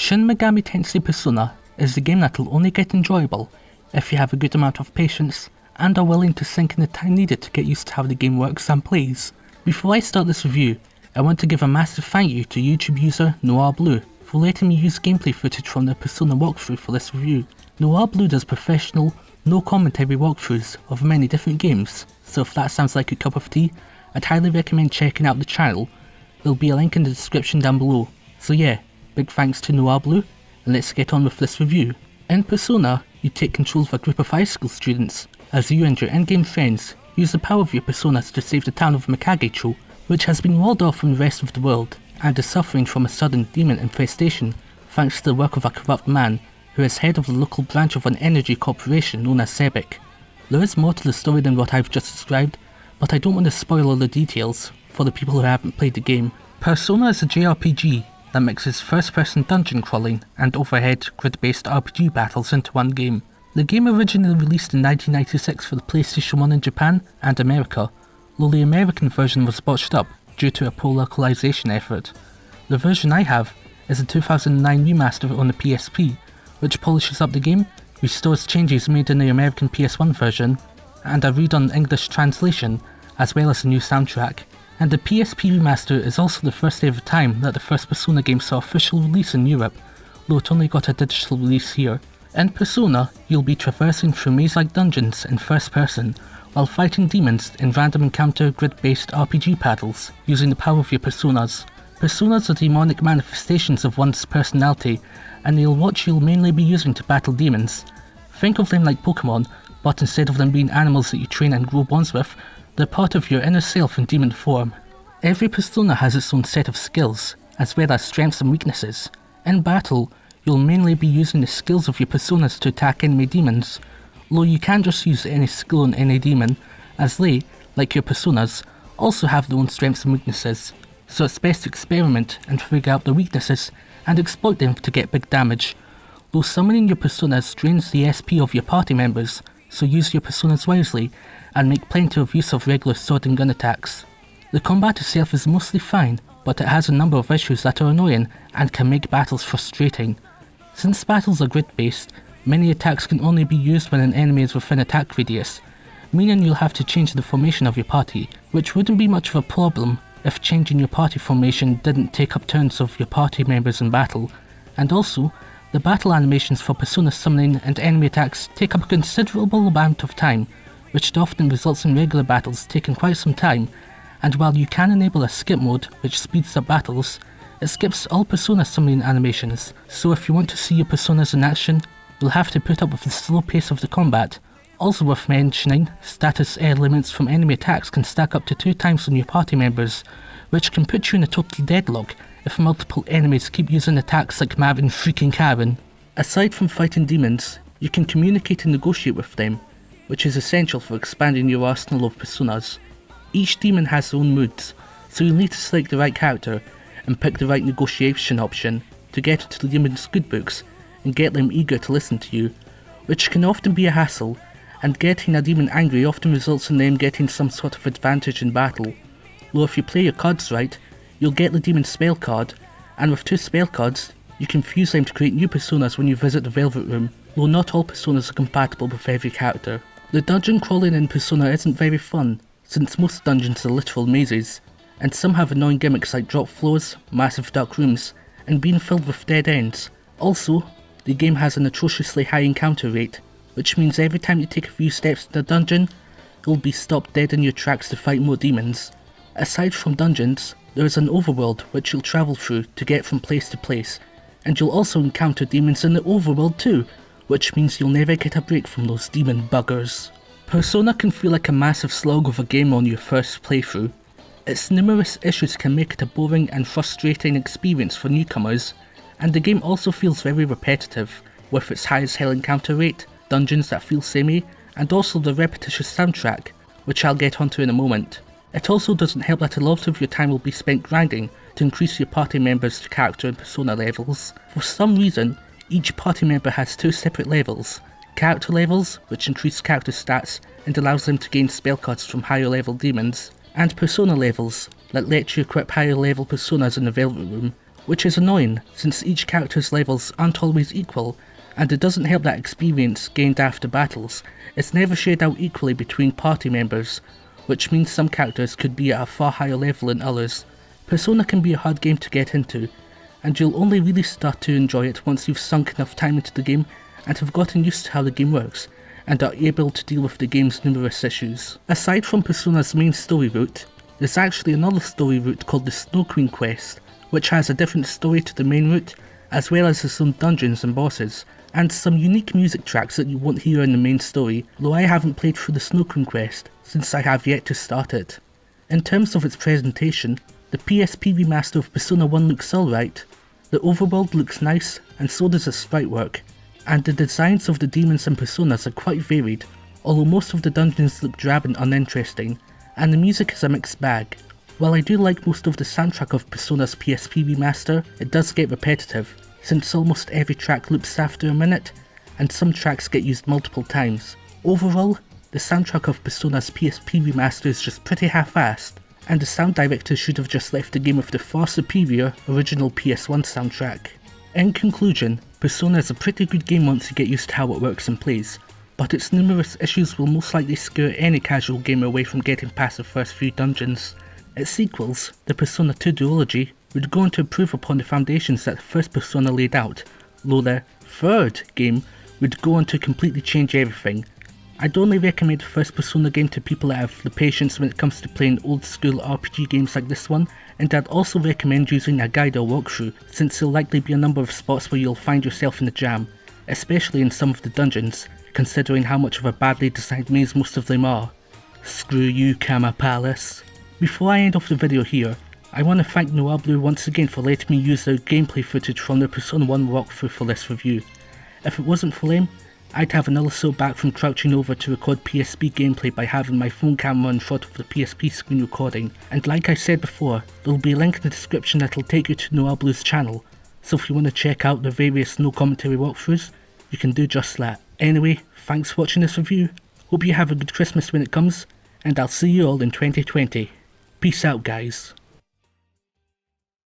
Shin Megami Tensei Persona is a game that will only get enjoyable if you have a good amount of patience and are willing to sink in the time needed to get used to how the game works and plays. Before I start this review, I want to give a massive thank you to YouTube user NoirBlue for letting me use gameplay footage from the Persona walkthrough for this review. NoirBlue does professional, no commentary walkthroughs of many different games, so if that sounds like a cup of tea, I'd highly recommend checking out the channel. There'll be a link in the description down below. So yeah, big thanks to NoirBlue, and let's get on with this review. In Persona, you take control of a group of high school students, as you and your endgame friends use the power of your personas to save the town of Makagecho, which has been walled off from the rest of the world, and is suffering from a sudden demon infestation, thanks to the work of a corrupt man, who is head of the local branch of an energy corporation known as Sebek. There is more to the story than what I've just described, but I don't want to spoil all the details for the people who haven't played the game. Persona is a JRPG that mixes first-person dungeon crawling and overhead grid-based RPG battles into one game. The game originally released in 1996 for the PlayStation 1 in Japan and America, though the American version was botched up due to a poor localization effort. The version I have is a 2009 remaster on the PSP, which polishes up the game, restores changes made in the American PS1 version, and a redone English translation, as well as a new soundtrack. And the PSP remaster is also the first ever time that the first Persona game saw official release in Europe, though it only got a digital release here. In Persona, you'll be traversing through maze-like dungeons in first person, while fighting demons in random encounter grid-based RPG battles, using the power of your personas. Personas are demonic manifestations of one's personality, and they'll what you'll mainly be using to battle demons. Think of them like Pokemon, but instead of them being animals that you train and grow bonds with, they're part of your inner self in demon form. Every persona has its own set of skills, as well as strengths and weaknesses. In battle, you'll mainly be using the skills of your personas to attack enemy demons, though you can't just use any skill on any demon, as they, like your personas, also have their own strengths and weaknesses, so it's best to experiment and figure out their weaknesses and exploit them to get big damage. Though summoning your personas drains the SP of your party members, so use your personas wisely and make plenty of use of regular sword and gun attacks. The combat itself is mostly fine, but it has a number of issues that are annoying and can make battles frustrating. Since battles are grid-based, many attacks can only be used when an enemy is within attack radius, meaning you'll have to change the formation of your party, which wouldn't be much of a problem if changing your party formation didn't take up turns of your party members in battle. And also, the battle animations for persona summoning and enemy attacks take up a considerable amount of time, which often results in regular battles taking quite some time, and while you can enable a skip mode which speeds up battles, it skips all persona summoning animations, so if you want to see your personas in action, you'll have to put up with the slow pace of the combat. Also worth mentioning, status elements from enemy attacks can stack up to 2 times on your party members, which can put you in a total deadlock if multiple enemies keep using attacks like Marvin freaking Karen. Aside from fighting demons, you can communicate and negotiate with them, which is essential for expanding your arsenal of personas. Each demon has their own moods, so you'll need to select the right character and pick the right negotiation option to get into the demon's good books and get them eager to listen to you, which can often be a hassle, and getting a demon angry often results in them getting some sort of advantage in battle. Though if you play your cards right, you'll get the demon's spell card, and with 2 spell cards, you can fuse them to create new personas when you visit the Velvet Room, though not all personas are compatible with every character. The dungeon crawling in Persona isn't very fun, since most dungeons are literal mazes, and some have annoying gimmicks like drop floors, massive dark rooms, and being filled with dead ends. Also, the game has an atrociously high encounter rate, which means every time you take a few steps in the dungeon, you'll be stopped dead in your tracks to fight more demons. Aside from dungeons, there is an overworld which you'll travel through to get from place to place, and you'll also encounter demons in the overworld too, which means you'll never get a break from those demon buggers. Persona can feel like a massive slog of a game on your first playthrough. Its numerous issues can make it a boring and frustrating experience for newcomers, and the game also feels very repetitive, with its high as hell encounter rate, dungeons that feel samey, and also the repetitious soundtrack, which I'll get onto in a moment. It also doesn't help that a lot of your time will be spent grinding to increase your party members' character and persona levels. For some reason, each party member has 2 separate levels. Character levels, which increase character stats and allows them to gain spell cards from higher level demons, and persona levels, that let you equip higher level personas in the Velvet Room, which is annoying since each character's levels aren't always equal, and it doesn't help that experience gained after battles is never shared out equally between party members, which means some characters could be at a far higher level than others. Persona can be a hard game to get into, and you'll only really start to enjoy it once you've sunk enough time into the game and have gotten used to how the game works, and are able to deal with the game's numerous issues. Aside from Persona's main story route, there's actually another story route called the Snow Queen quest, which has a different story to the main route, as well as some dungeons and bosses, and some unique music tracks that you won't hear in the main story, though I haven't played through the Snow Queen quest, since I have yet to start it. In terms of its presentation, the PSP remaster of Persona 1 looks alright, the overworld looks nice, and so does the sprite work, and the designs of the demons and personas are quite varied, although most of the dungeons look drab and uninteresting, and the music is a mixed bag. While I do like most of the soundtrack of Persona's PSP remaster, it does get repetitive, since almost every track loops after a minute, and some tracks get used multiple times. Overall, the soundtrack of Persona's PSP remaster is just pretty half-assed, and the sound director should have just left the game with the far superior original PS1 soundtrack. In conclusion, Persona is a pretty good game once you get used to how it works and plays, but its numerous issues will most likely scare any casual gamer away from getting past the first few dungeons. Its sequels, the Persona 2 duology, would go on to improve upon the foundations that the first Persona laid out, though the third game would go on to completely change everything. I'd only recommend the first Persona game to people that have the patience when it comes to playing old school RPG games like this one, and I'd also recommend using a guide or walkthrough, since there'll likely be a number of spots where you'll find yourself in a jam, especially in some of the dungeons, considering how much of a badly designed maze most of them are. Screw you, Kama Palace. Before I end off the video here, I want to thank Noir Blue once again for letting me use their gameplay footage from their Persona 1 walkthrough for this review. If it wasn't for them, I'd have another so back from crouching over to record PSP gameplay by having my phone camera in front of the PSP screen recording, and like I said before, there'll be a link in the description that'll take you to Noir Blue's channel, so if you want to check out the various no commentary walkthroughs, you can do just that. Anyway, thanks for watching this review, hope you have a good Christmas when it comes, and I'll see you all in 2020. Peace out, guys.